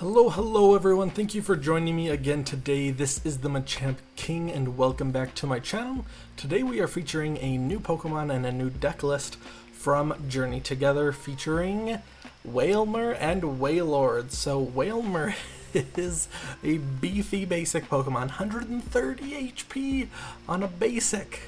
Hello everyone, thank you for joining me again today. This is the Machamp King and welcome back to my channel. Today we are featuring a new Pokemon and a new deck list from Journey Together featuring Wailmer and Wailord. So Wailmer is a beefy basic Pokemon, 130 HP on a basic.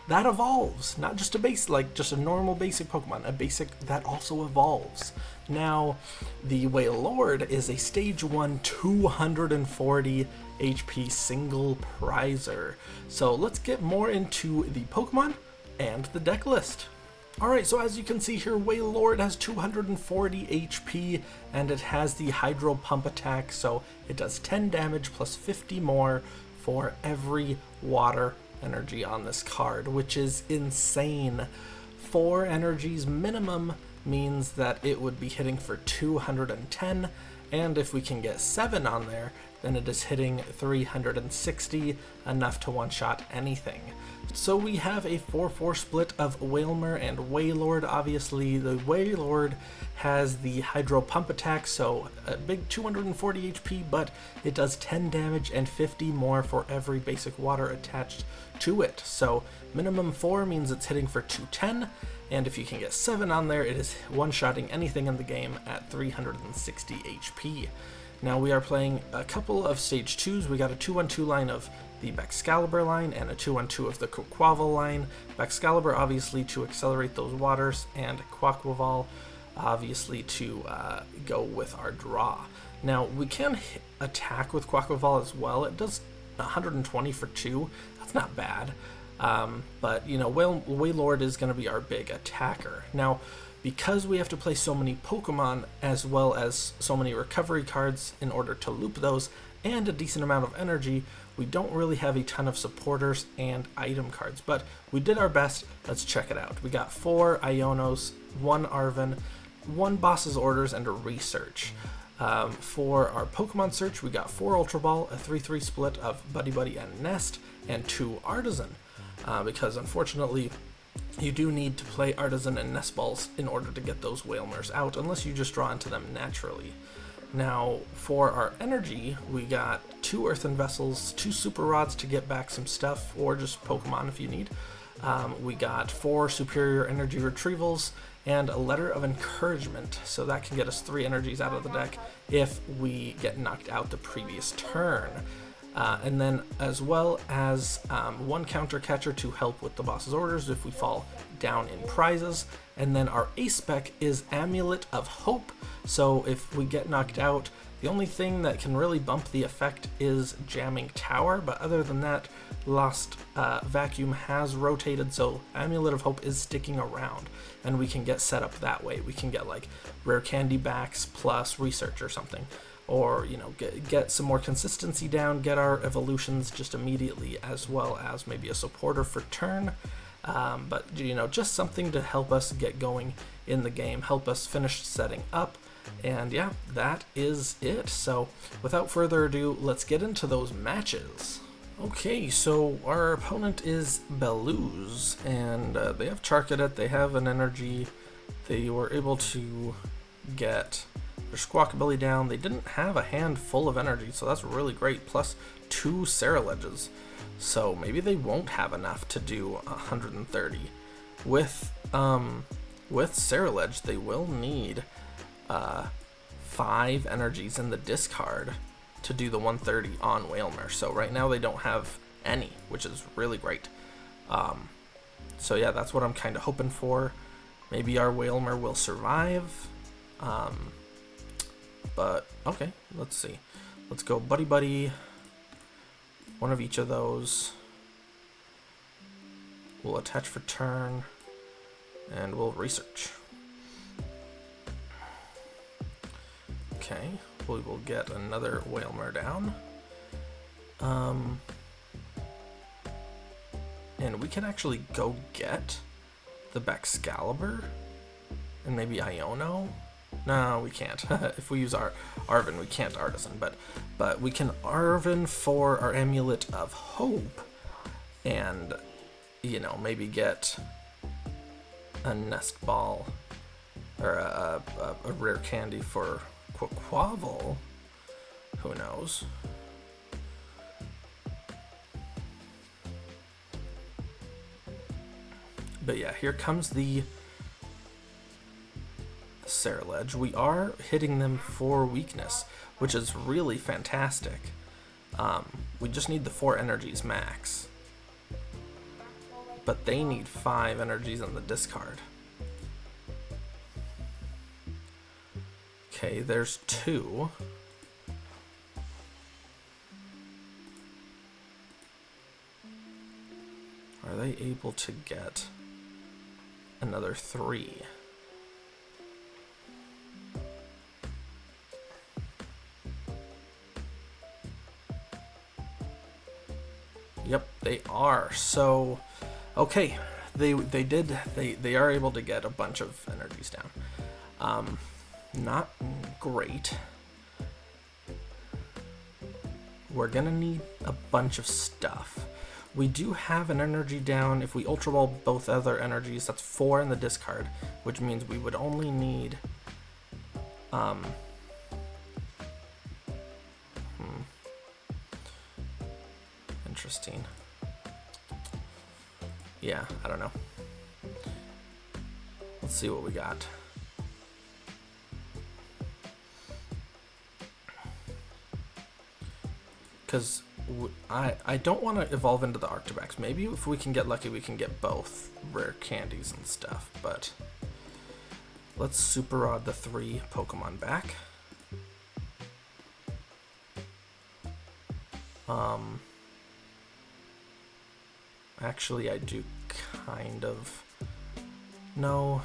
That evolves, not just a base, like just a normal basic Pokemon, a basic that also evolves. Now, the Wailord is a Stage 1 240 HP single prizer. So let's get more into the Pokemon and the deck list. Alright, so as you can see here, Wailord has 240 HP and it has the Hydro Pump attack, so it does 10 damage plus 50 more for every water energy on this card, which is insane. 4 energies minimum means that it would be hitting for 210, and if we can get 7 on there, then it is hitting 360, enough to one-shot anything. So we have a 4-4 split of Wailmer and Wailord. Obviously, the Wailord has the Hydro Pump attack, so a big 240 HP, but it does 10 damage and 50 more for every basic water attached to it. So minimum 4 means it's hitting for 210, and if you can get 7 on there, it is one-shotting anything in the game at 360 HP. Now we are playing a couple of Stage 2s. We got a 2-1-2 line of the Baxcalibur line and a 2-1-2 of the Quaquaval line. Baxcalibur obviously to accelerate those waters, and Quaquaval obviously to go with our draw. Now we can attack with Quaquaval as well. It does 120 for 2. That's not bad. But you know, Wailord is going to be our big attacker. Now, because we have to play so many Pokemon as well as so many recovery cards in order to loop those, and a decent amount of energy, we don't really have a ton of supporters and item cards, but we did our best. Let's check it out. We got 4 Ionos, 1 Arven, 1 Boss's Orders, and a Research. For our Pokemon search, we got 4 Ultra Ball, a 3-3 split of Buddy-Buddy and Nest, and 2 Artazon, because unfortunately you do need to play Artazon and Nest Balls in order to get those Wailmers out, unless you just draw into them naturally. Now, for our energy, we got 2 Earthen Vessels, 2 Super Rods to get back some stuff, or just Pokemon if you need. We got 4 Superior Energy Retrievals, and a Letter of Encouragement, so that can get us 3 energies out of the deck if we get knocked out the previous turn. And then as well as 1 Counter Catcher to help with the boss's orders if we fall down in prizes. And then our ace spec is Amulet of Hope, so if we get knocked out, the only thing that can really bump the effect is Jamming Tower, but other than that, Lost Vacuum has rotated, so Amulet of Hope is sticking around, and we can get set up that way. We can get like Rare Candy backs plus Research or something. Or, you know, get some more consistency down, get our evolutions just immediately, as well as maybe a supporter for turn. But, you know, just something to help us get going in the game, help us finish setting up. And yeah, that is it. So without further ado, let's get into those matches. Okay, so our opponent is Beluz, and they have Charcadet, they have an energy. They were able to get their Squawkabilly down. They didn't have a hand full of energy, so that's really great, plus 2 Ceruledges. So maybe they won't have enough to do 130. With Ceruledge, they will need 5 energies in the discard to do the 130 on Wailmer. So right now they don't have any, which is really great. So yeah, that's what I'm kind of hoping for. Maybe our Wailmer will survive. But okay, let's see. Let's go Buddy-Buddy. One of each of those. We'll attach for turn, and we'll research. Okay, we will get another Wailmer down. And we can actually go get the Baxcalibur and maybe Iono. No, we can't. If we use our Arven, we can't Artazon, but we can Arven for our Amulet of Hope, and you know, maybe get a Nest Ball or a Rare Candy for Quaquaval Who knows? But yeah, here comes the Ceruledge. We are hitting them for weakness, which is really fantastic. We just need the 4 energies max. But they need 5 energies on the discard. Okay, there's 2. Are they able to get another 3? Yep, they are. So, okay, they are able to get a bunch of energies down. Not great. We're gonna need a bunch of stuff. We do have an energy down. If we Ultra Ball both other energies, that's 4 in the discard, which means we would only need interesting. Yeah, I don't know. Let's see what we got. Because I don't want to evolve into the Arctibax. Maybe if we can get lucky, we can get both rare candies and stuff. But let's Super Rod the 3 Pokemon back. Actually, I do kind of. No.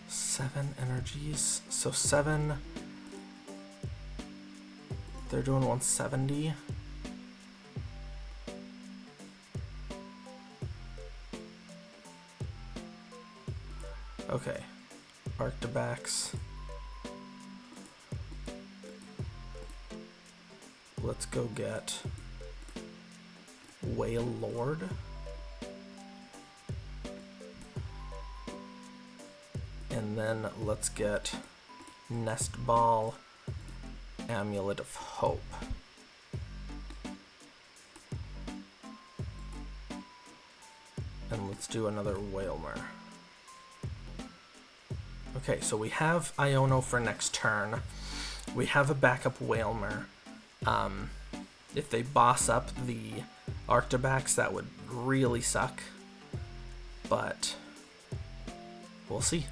7 energies. So 7. They're doing 170. Okay. Arctibax. Let's go get Wailord. And then let's get Nest Ball, Amulet of Hope. And let's do another Wailmer. Okay, so we have Iono for next turn. We have a backup Wailmer. If they boss up the Arctibax, that would really suck. But we'll see.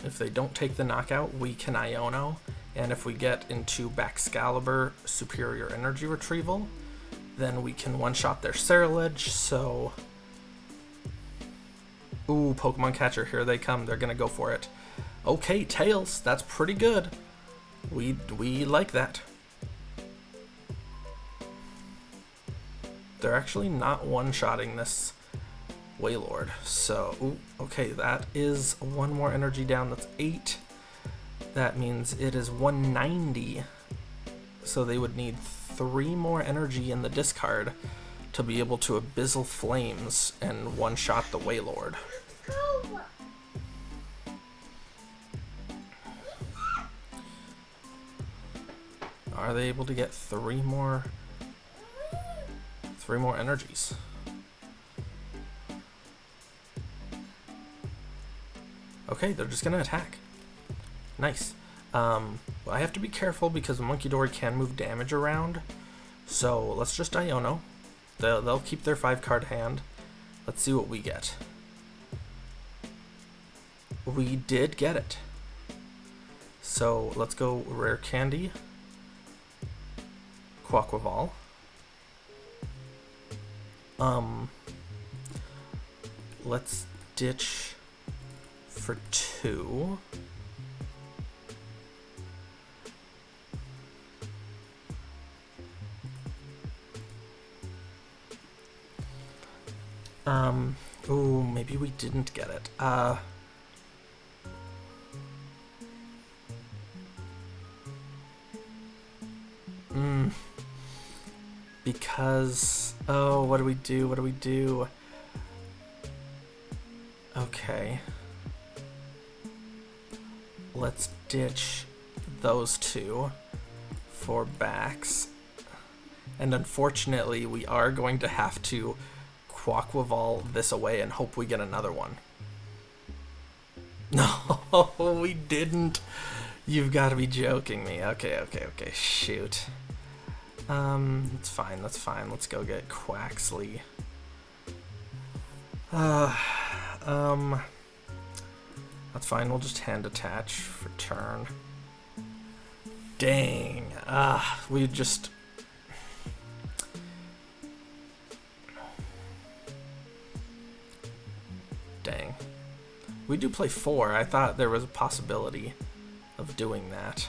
If they don't take the knockout, we can Iono. And if we get into Baxcalibur Superior Energy Retrieval, then we can one-shot their Ceruledge, so... Ooh, Pokemon Catcher, here they come. They're gonna go for it. Okay, Tails, that's pretty good. We like that. They're actually not one-shotting this Wailord. So, ooh, okay, that is 1 more energy down. That's 8. That means it is 190. So they would need 3 more energy in the discard to be able to Abyssal Flames and one-shot the Wailord. Are they able to get 3 more energies? Okay, they're just gonna attack. Nice. I have to be careful because Munkidori can move damage around. So let's just Iono. They'll keep their 5-card hand. Let's see what we get. We did get it. So let's go Rare Candy, Quaquaval. Let's ditch for 2. Ooh, maybe we didn't get it. Because, oh, what do we do? What do we do? Okay. Let's ditch those two for Bax. And unfortunately, we are going to have to Quaquaval this away and hope we get another one. No, we didn't. You've got to be joking me. Okay, shoot. That's fine, that's fine. Let's go get Quaxly. That's fine, we'll just hand attach for turn. Dang, we just... Dang. We do play 4. I thought there was a possibility of doing that.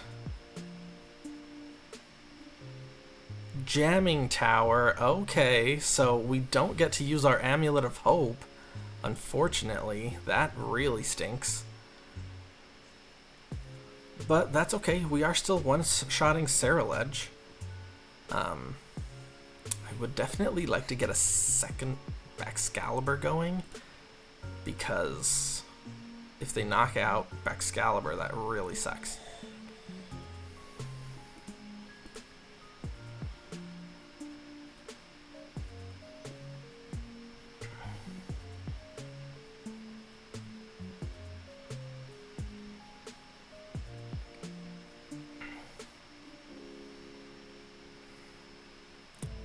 Jamming Tower. Okay, so we don't get to use our Amulet of Hope. Unfortunately, that really stinks. But that's okay. We are still one-shotting Ceruledge. I would definitely like to get a second Baxcalibur going, because if they knock out Baxcalibur, that really sucks.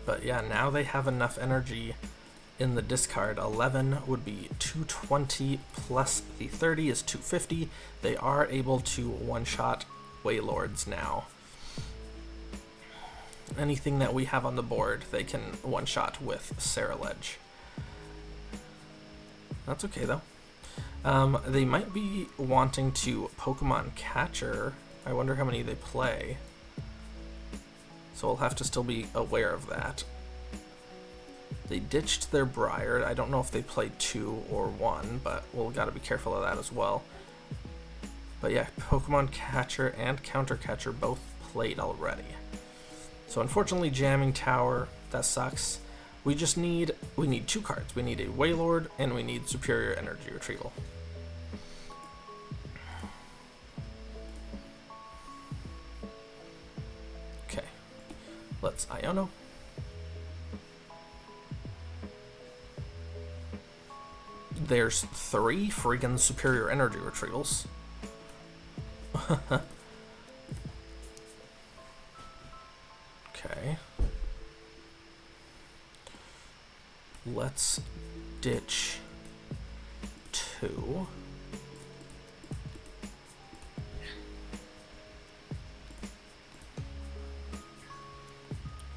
But yeah, now they have enough energy in the discard. 11 would be 220 plus the 30 is 250. They are able to one-shot Wailords now. Anything that we have on the board, they can one-shot with Ceruledge. That's okay though. They might be wanting to Pokemon Catcher. I wonder how many they play. So we'll have to still be aware of that. They ditched their Briar. I don't know if they played 2 or 1, but we'll gotta be careful of that as well. But yeah, Pokemon Catcher and Counter Catcher both played already. So unfortunately, Jamming Tower, that sucks. We need 2 cards. We need a Wailord and we need Superior Energy Retrieval. Okay, let's Iono. There's 3 friggin' Superior Energy Retrievals. Okay. Let's ditch 2.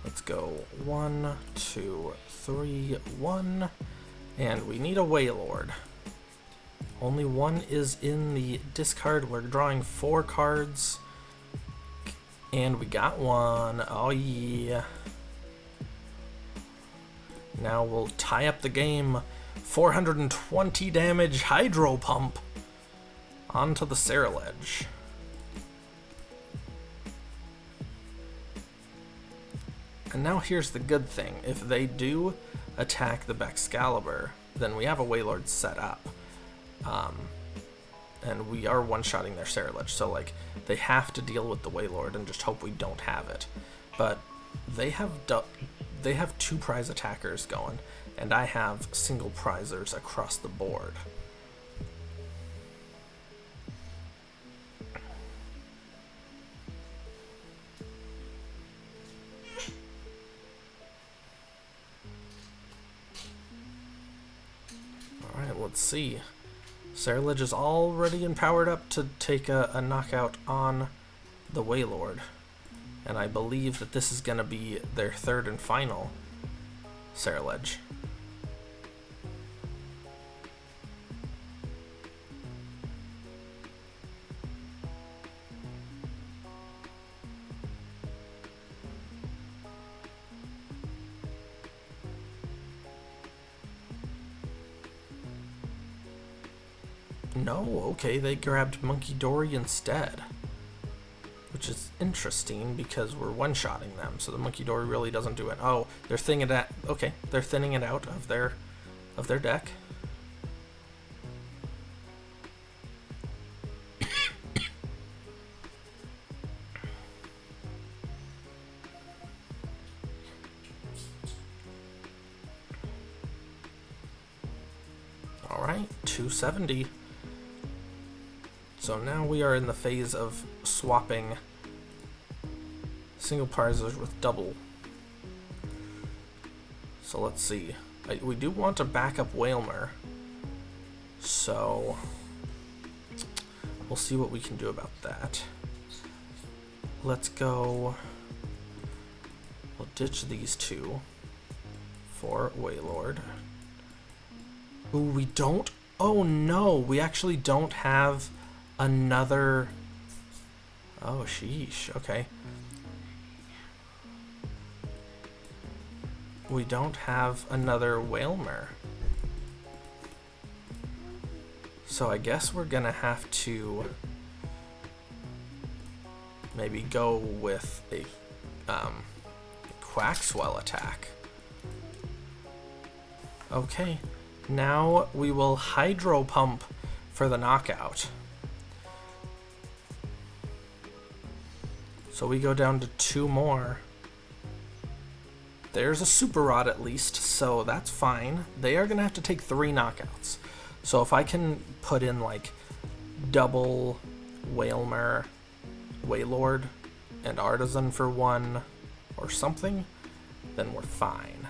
Let's go 1, 2, 3, 1. And we need a Wailord. Only 1 is in the discard. We're drawing 4 cards. And we got 1. Oh yeah. Now we'll tie up the game. 420 damage Hydro Pump onto the Ceruledge. And now here's the good thing. If they do attack the Baxcalibur, then we have a Wailord set up. And we are one-shotting their Ceruledge, so like they have to deal with the Wailord and just hope we don't have it. But they have 2 prize attackers going, and I have single prizers across the board. Alright, let's see. Ceruledge is already empowered up to take a knockout on the Wailord. And I believe that this is going to be their 3rd and final Ceruledge. No, okay, they grabbed Monkey Dory instead. which is interesting because we're one-shotting them, so the Monkey Dory really doesn't do it. Oh, they're thinning it out. Okay, they're thinning it out of their deck. All right, 270. So now we are in the phase of swapping single prizes with double. So let's see. We do want to back up Wailmer, so we'll see what we can do about that. Let's go. We'll ditch these two for Wailord. Ooh, we don't. Oh no, we actually don't have another. Oh, sheesh. Okay. We don't have another Wailmer. So I guess we're gonna have to maybe go with a Quaxwell attack. Okay, now we will Hydro Pump for the knockout. So we go down to 2 more. There's a Super Rod at least, so that's fine. They are going to have to take 3 knockouts. So if I can put in like double Wailmer, Wailord, and Artazon for 1 or something, then we're fine.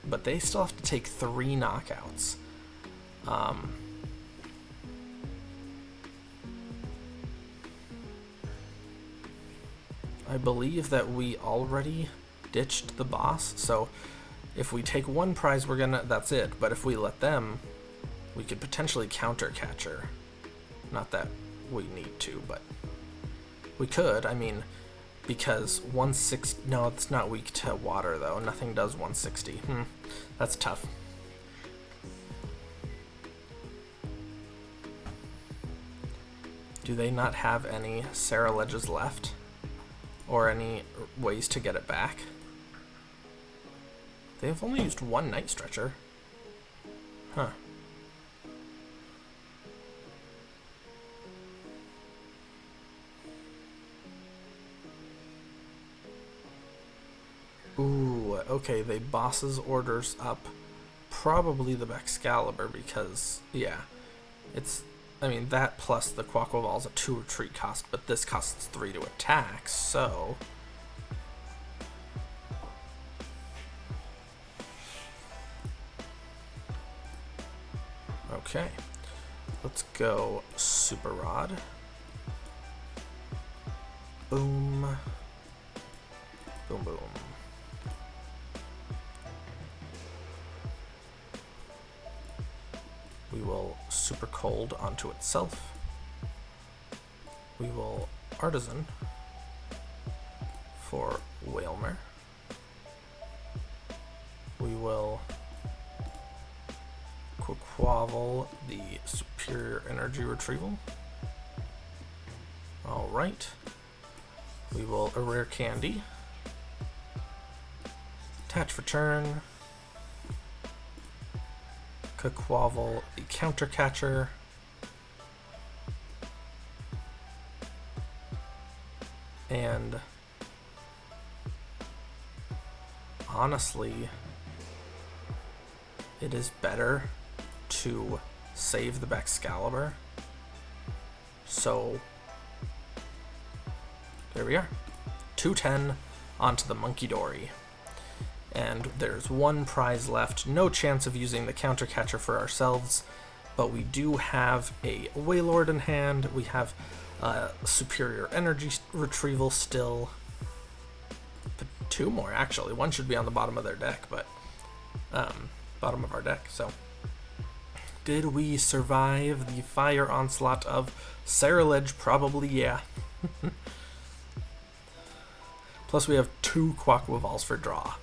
But they still have to take 3 knockouts. I believe that we already ditched the boss, so if we take 1 prize, that's it. But if we let them, we could potentially Counter Catcher. Not that we need to, but we could. I mean, because 160, no, it's not weak to water though. Nothing does 160. That's tough. Do they not have any Sarah Ledges left? Or any ways to get it back? They've only used 1 Night Stretcher. Huh. Ooh, okay, they bosses orders up probably the Baxcalibur because, yeah, it's, I mean, that plus the Quaquaval's a 2 retreat cost, but this costs 3 to attack, so okay, let's go Super Rod. Boom. Boom, boom. We will Super Cold onto itself. We will Artazon for Wailmer. We will Quaquaval the Superior Energy Retrieval. Alright. We will a Rare Candy. Attach for turn. Quaquaval the Counter Catcher. And honestly, it is better to save the Baxcalibur. So there we are. 210 onto the Monkey Dory. And there's 1 prize left. No chance of using the Counter Catcher for ourselves, but we do have a Wailord in hand. We have Superior Energy Retrieval still. 2 more, actually. 1 should be on the bottom of their deck, but bottom of our deck. So, did we survive the fire onslaught of Ceruledge? Probably, yeah. Plus, we have 2 Quaquavals for draw.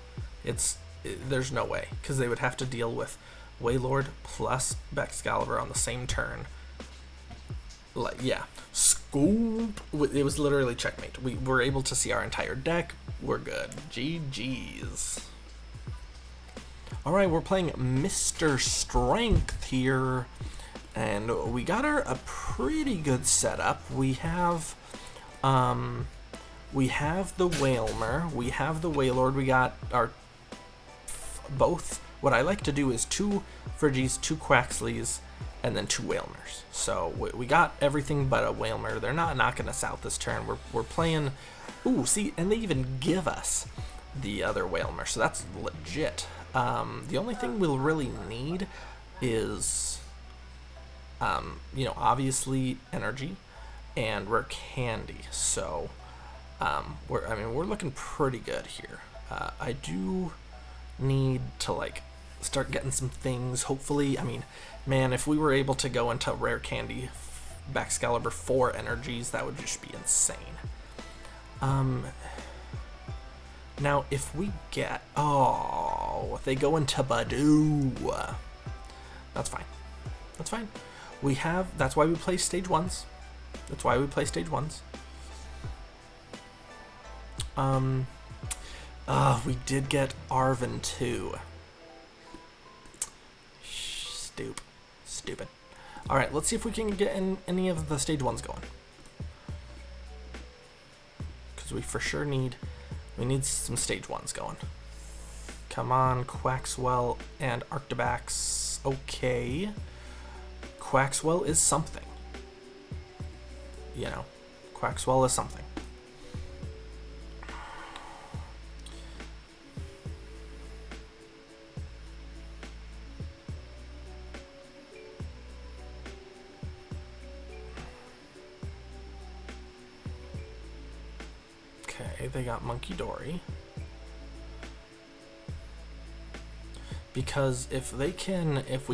There's no way, because they would have to deal with Wailord plus Baxcalibur on the same turn. Like, yeah, Oop. It was literally checkmate. We were able to see our entire deck. We're good. GG's. Alright, we're playing Mr. Strength here. And we got a pretty good setup. We have the Wailmer. We have the Wailord. We got our both. What I like to do is 2 Frigis, 2 Quaxleys, and then 2 Wailmers. So we got everything but a Wailmer. They're not knocking us out this turn. We're playing. Ooh, see, and they even give us the other Wailmer, so that's legit. The only thing we'll really need is, you know, obviously energy and Rare Candy. So we're looking pretty good here. I do need to like start getting some things. Hopefully, I mean, man, if we were able to go into Rare Candy Baxcalibur 4 energies, that would just be insane. Now if we get, if they go into Badoo, that's fine. That's fine. That's why we play stage 1s. That's why we play stage 1s. We did get Arven too. Stupid. Alright, let's see if we can get in any of the stage 1s going. Because we for sure need some stage 1s going. Come on, Quaxwell and Arctibax. Okay. Quaxwell is something. You know, Quaxwell is something. Okay, they got Monkey Dory. Because if we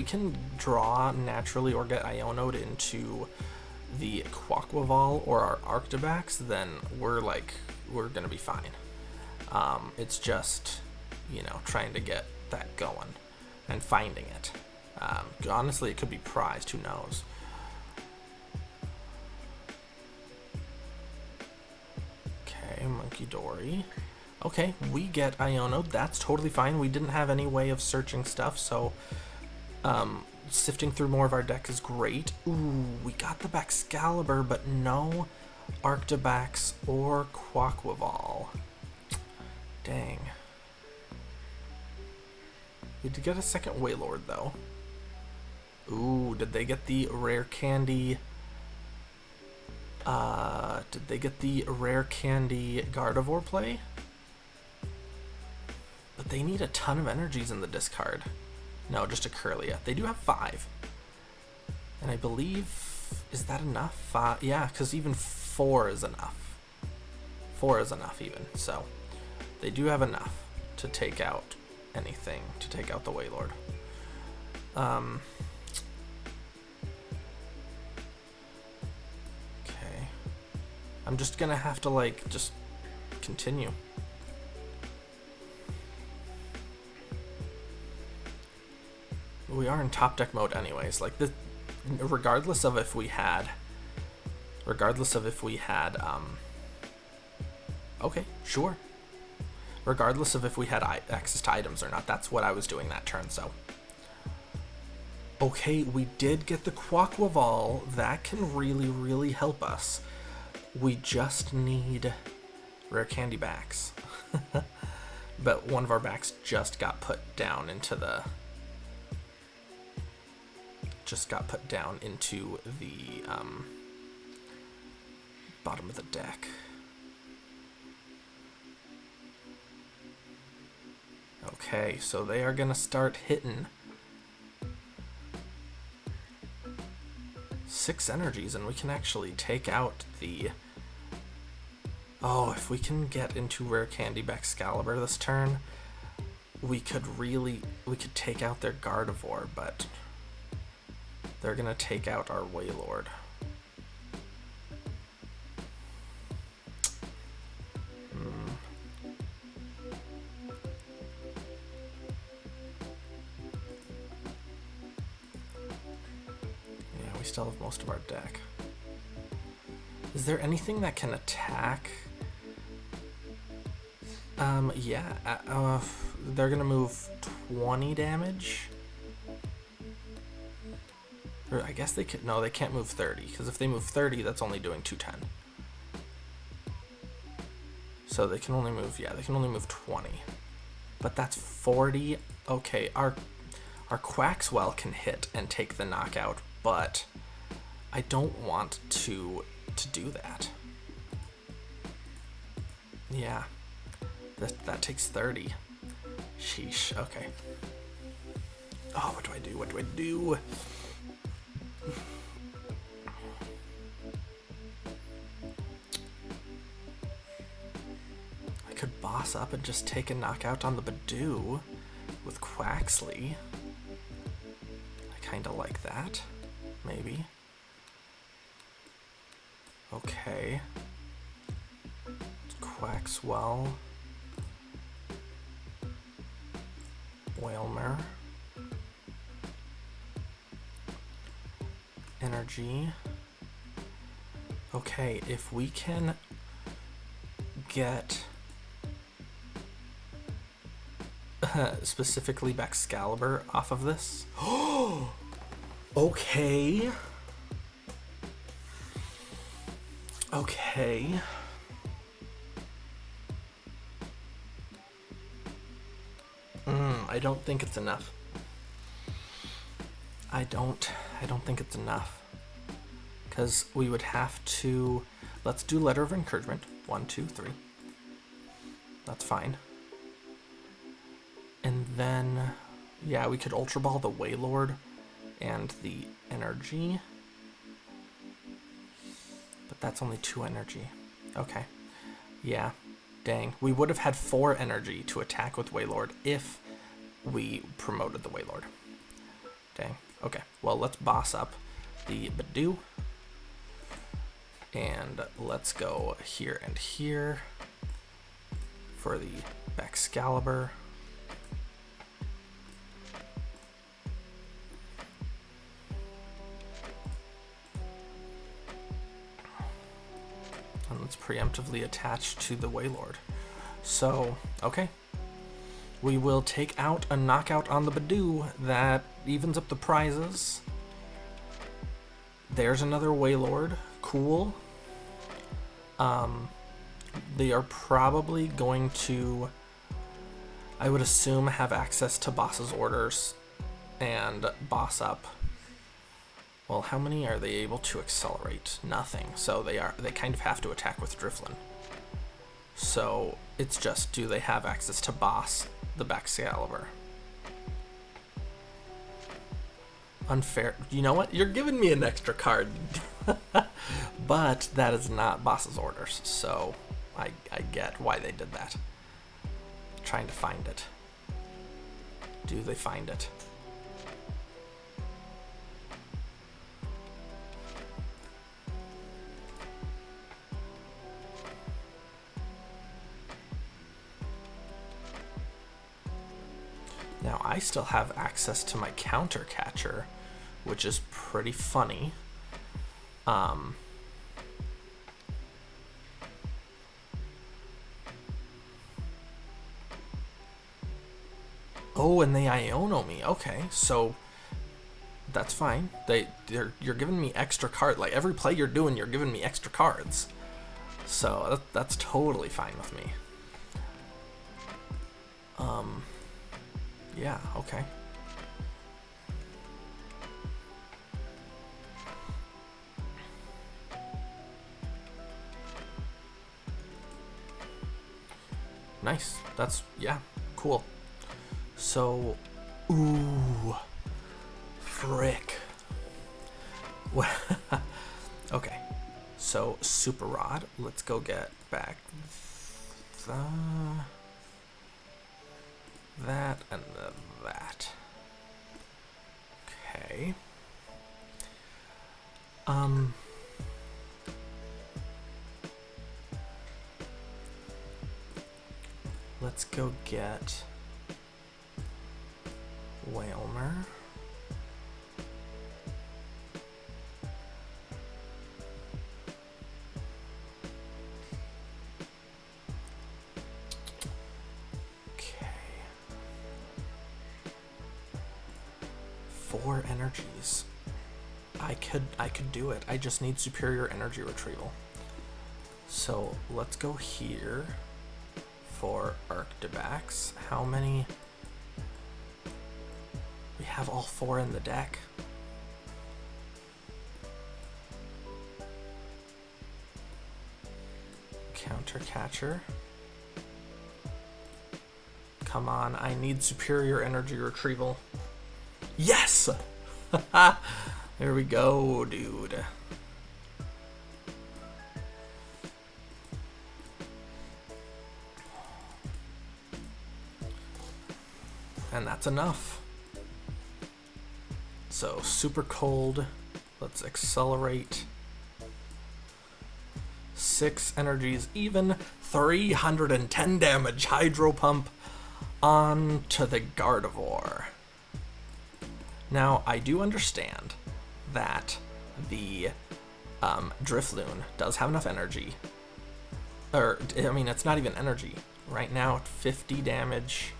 can draw naturally or get Iono'd into the Quaquaval or our Arctibax, then we're gonna be fine. It's just, you know, trying to get that going and finding it. Honestly, it could be prized, who knows. Okay, Monkey Dory. Okay, we get Iono. That's totally fine. We didn't have any way of searching stuff, so sifting through more of our deck is great. Ooh, we got the Baxcalibur, but no Arctibax or Quaquaval. Dang. We did get a second Wailord, though. Ooh, did they get the Rare Candy? Did they get the Rare Candy Gardevoir play? But they need a ton of energies in the discard. No, just a Curlia. They do have 5. And I believe, is that enough? Yeah, because even 4 is enough. 4 is enough even. So they do have enough to take out anything, to take out the Wailord. Okay. I'm just gonna have to like just continue. We are in top deck mode anyways. Like, regardless of if we had, okay, sure. Regardless of if we had access to items or not, that's what I was doing that turn, so. Okay, we did get the Quaquaval. That can really, really help us. We just need Rare Candy backs. But one of our backs just got put down into the... bottom of the deck. Okay, so they are gonna start hitting 6 energies, and we can actually take out the... Oh, if we can get into Rare Candy Baxcalibur this turn, we could take out their Gardevoir, but they're gonna take out our Wailord. Yeah, we still have most of our deck. Is there anything that can attack? Yeah, they're gonna move 20 damage. Or I guess they can, no, they can't move 30, because if they move 30, that's only doing 210. So they can only move, yeah, they can only move 20. But that's 40. Okay, our Quaxwell can hit and take the knockout, but I don't want to do that. Yeah, that takes 30. Sheesh, okay. Oh, what do I do? What do I do? I could boss up and just take a knockout on the Badoo with Quaxly. I kind of like that, maybe. Okay. Quaxwell. Wailmer. Energy. Okay, if we can get specifically Baxcalibur off of this. Oh, okay. Okay. I don't think it's enough. I don't think it's enough. Because we would have to... Let's do Letter of Encouragement. 1, 2, 3. That's fine. And then... Yeah, we could Ultra Ball the Wailord and the Energy. But that's only 2 energy. Okay. Yeah. Dang. We would have had 4 energy to attack with Wailord if we promoted the Wailord. Dang. Okay. Well, let's boss up the Badoo. And let's go here and here for the Baxcalibur. And let's preemptively attach to the Wailord. So, okay. We will take out a knockout on the Badoo that evens up the prizes. There's another Wailord. Cool. They are probably going to, I would assume, have access to boss's orders and boss up. Well, how many are they able to accelerate? Nothing. So they kind of have to attack with Driflin. So it's just, do they have access to boss the Baxcalibur? Unfair. You know what? You're giving me an extra card. But that is not boss's orders, so I get why they did that. Trying to find it. Do they find it? Now I still have access to my Counter Catcher, which is pretty funny. Oh, and they Iono me. Okay, so that's fine. You're giving me extra card. Like every play you're doing, you're giving me extra cards. So that's totally fine with me. Yeah. Okay. Nice. That's, yeah, cool. So, ooh, frick. Okay, so Super Rod. Let's go get back that and that. Okay. Let's go get Wailmer. 4 energies. I could do it. I just need superior energy retrieval. So let's go here for Arctibax. How many? We have all 4 in the deck. Counter Catcher. Come on, I need superior energy retrieval. Yes! There we go, dude. And that's enough. So, super cold. Let's accelerate. 6 energies, even 310 damage. Hydro Pump on to the Gardevoir. Now, I do understand that the Drifloon does have enough energy. Or, I mean, it's not even energy. Right now, at 50 damage.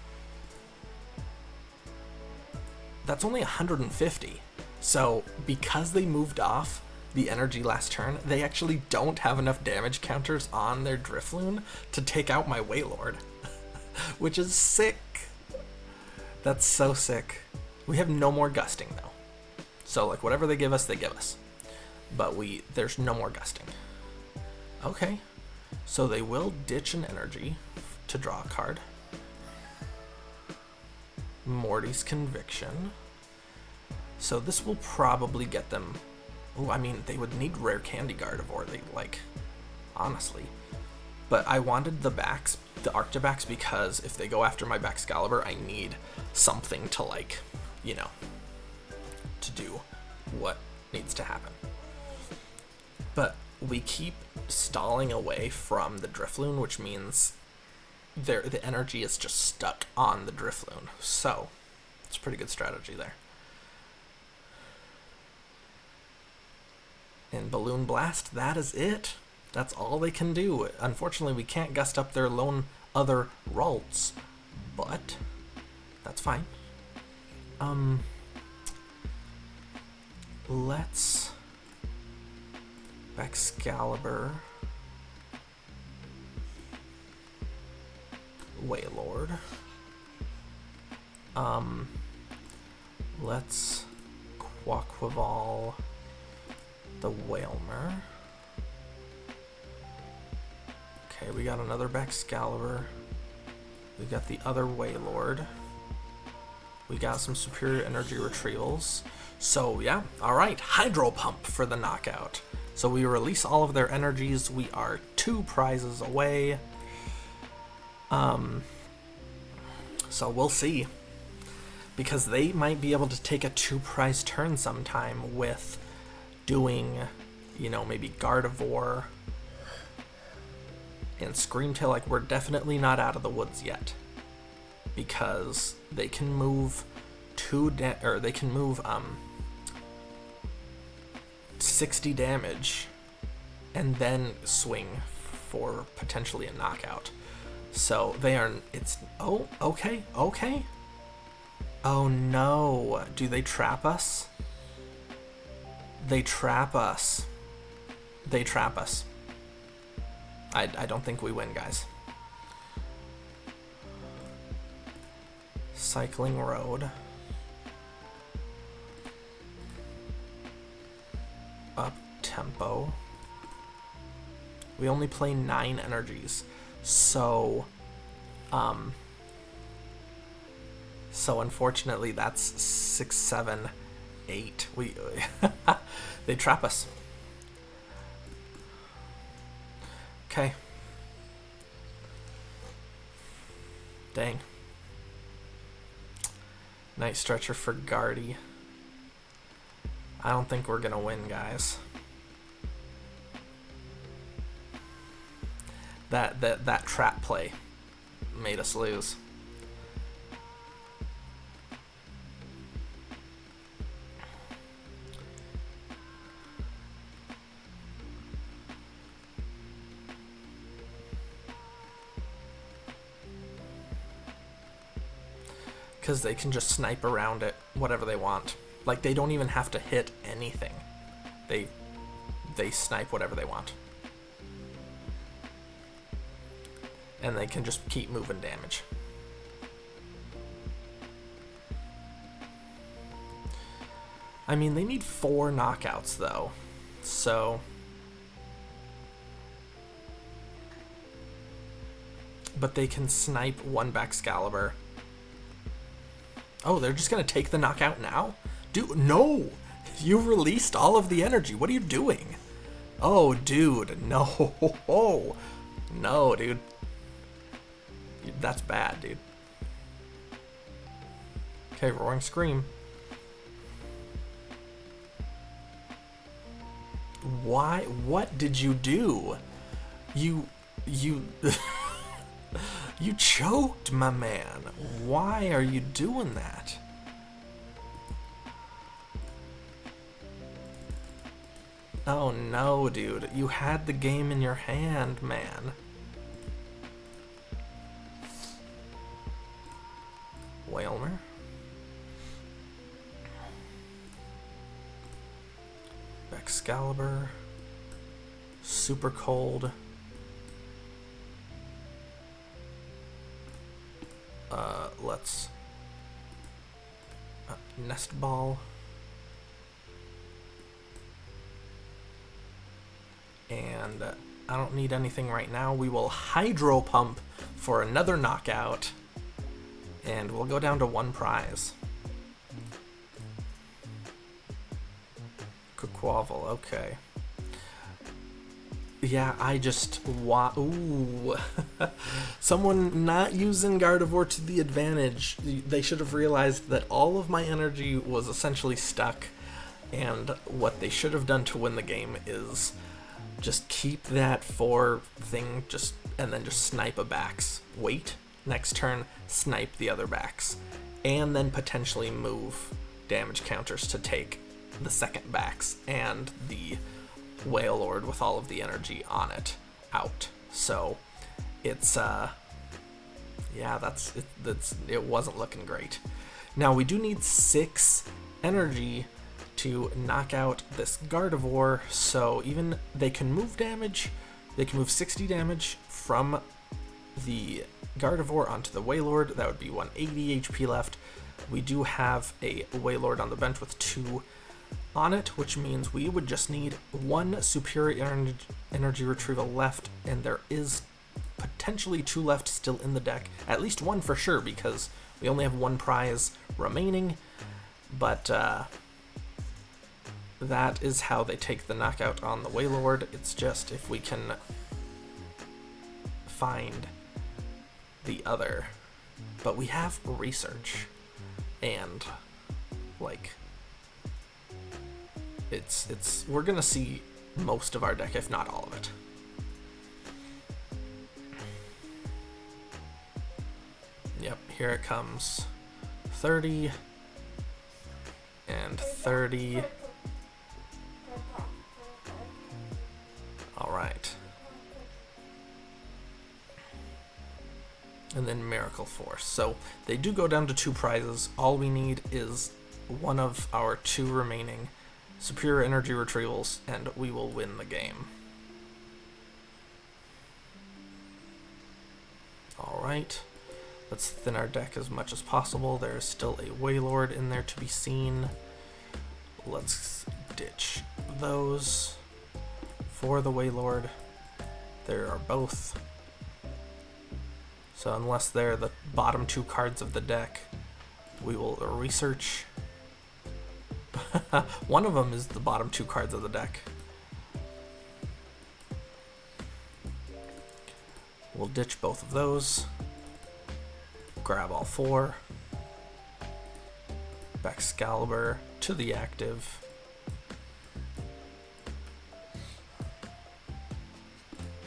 That's only 150. So, because they moved off the energy last turn, they actually don't have enough damage counters on their Drifloon to take out my Wailord. Which is sick. That's so sick. We have no more gusting though. So like whatever they give us, they give us. But there's no more gusting. Okay. So they will ditch an energy to draw a card. Morty's Conviction. So this will probably get them. Oh, I mean, they would need Rare Candy Gardevoir. They honestly. But I wanted the Arctibax because if they go after my Baxcalibur, I need something to to do what needs to happen. But we keep stalling away from the Drifloon, which means the energy is just stuck on the Drifloon. So it's a pretty good strategy there. And Balloon Blast, that is it. That's all they can do. Unfortunately, we can't gust up their lone other Ralts, but that's fine. Let's Baxcalibur, Wailord. Let's Quaquaval the Wailmer. Okay, we got another Baxcalibur. We got the other Wailord. We got some superior energy retrievals. So yeah, alright, Hydro Pump for the knockout. So we release all of their energies. We are 2 prizes away. So we'll see. Because they might be able to take a 2-prize turn sometime with doing, maybe Gardevoir and Screamtail. Like, we're definitely not out of the woods yet. Because they can move 60 damage and then swing for potentially a knockout. So okay. Oh no, do they trap us? They trap us. I don't think we win, guys. Cycling Road. Up tempo. We only play 9 energies. So unfortunately that's 6, 7, 8. They trap us. Okay. Dang. Night Stretcher for Guardy. I don't think we're gonna win, guys. That trap play made us lose. Because they can just snipe around it, whatever they want. Like, they don't even have to hit anything. They snipe whatever they want. And they can just keep moving damage. I mean, they need 4 knockouts, though. So... but they can snipe 1 Baxcalibur. Oh, they're just gonna take the knockout now? Dude, no! You released all of the energy. What are you doing? Oh, dude, no. No, dude. That's bad, dude. Okay, Roaring Scream. Why? What did you do? You you choked, my man. Why are you doing that? Oh no, dude. You had the game in your hand, man. Wailmer. Baxcalibur. Super Cold. Let's... Nest Ball. And I don't need anything right now. We will Hydro Pump for another knockout. And we'll go down to 1 prize. Quaquaval, okay. Yeah, I just ooh. Someone not using Gardevoir to the advantage. They should have realized that all of my energy was essentially stuck, and what they should have done to win the game is just keep that 4 thing, and then just snipe a Bax. Wait, next turn, snipe the other Bax, and then potentially move damage counters to take the second Bax and the Wailord with all of the energy on it out. So it's yeah, it wasn't looking great. Now we do need 6 energy to knock out this Gardevoir, so even they can move damage, they can move 60 damage from the Gardevoir onto the Wailord. That would be 180 HP left. We do have a Wailord on the bench with 2 on it, which means we would just need 1 superior energy retrieval left, and there is potentially 2 left still in the deck. At least 1 for sure, because we only have 1 prize remaining, but that is how they take the knockout on the Wailord. It's just if we can find the other. But we have research, and like we're gonna see most of our deck, if not all of it. Yep, here it comes. 30 and 30. Alright. And then Miracle Force. So they do go down to 2 prizes. All we need is 1 of our 2 remaining superior energy retrievals, and we will win the game. Alright. Let's thin our deck as much as possible. There's still a Wailord in there to be seen. Let's ditch those for the Wailord. There are both. So unless they're the bottom 2 cards of the deck, we will research. One of them is the bottom 2 cards of the deck. We'll ditch both of those. Grab all 4. Baxcalibur to the active.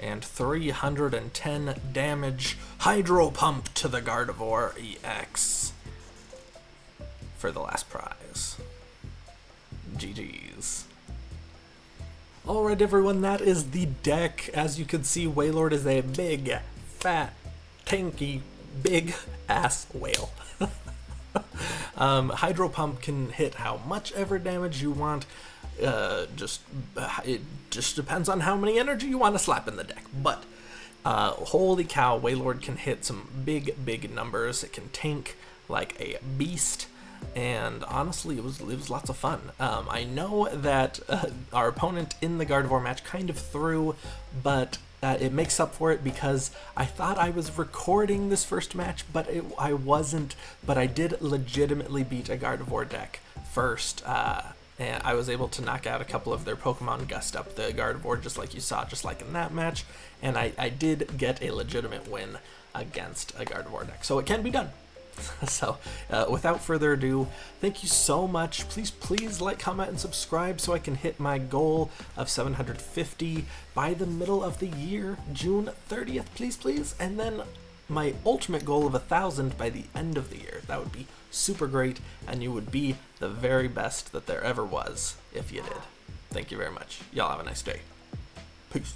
And 310 damage. Hydro Pump to the Gardevoir EX for the last prize. GG's. Alright everyone, that is the deck. As you can see, Wailord is a big, fat, tanky, big ass whale. Hydro Pump can hit how much ever damage you want. It just depends on how many energy you want to slap in the deck. But holy cow, Wailord can hit some big numbers. It can tank like a beast. And honestly, it was lots of fun. I know that our opponent in the Gardevoir match kind of threw, but it makes up for it because I thought I was recording this first match, but I wasn't. But I did legitimately beat a Gardevoir deck first, and I was able to knock out a couple of their Pokemon, gust up the Gardevoir just like you saw, just like in that match, and I did get a legitimate win against a Gardevoir deck. So it can be done. So, without further ado, thank you so much. Please like, comment, and subscribe so I can hit my goal of 750 by the middle of the year, June 30th, please. And then my ultimate goal of 1,000 by the end of the year. That would be super great, and you would be the very best that there ever was if you did. Thank you very much. Y'all have a nice day. Peace.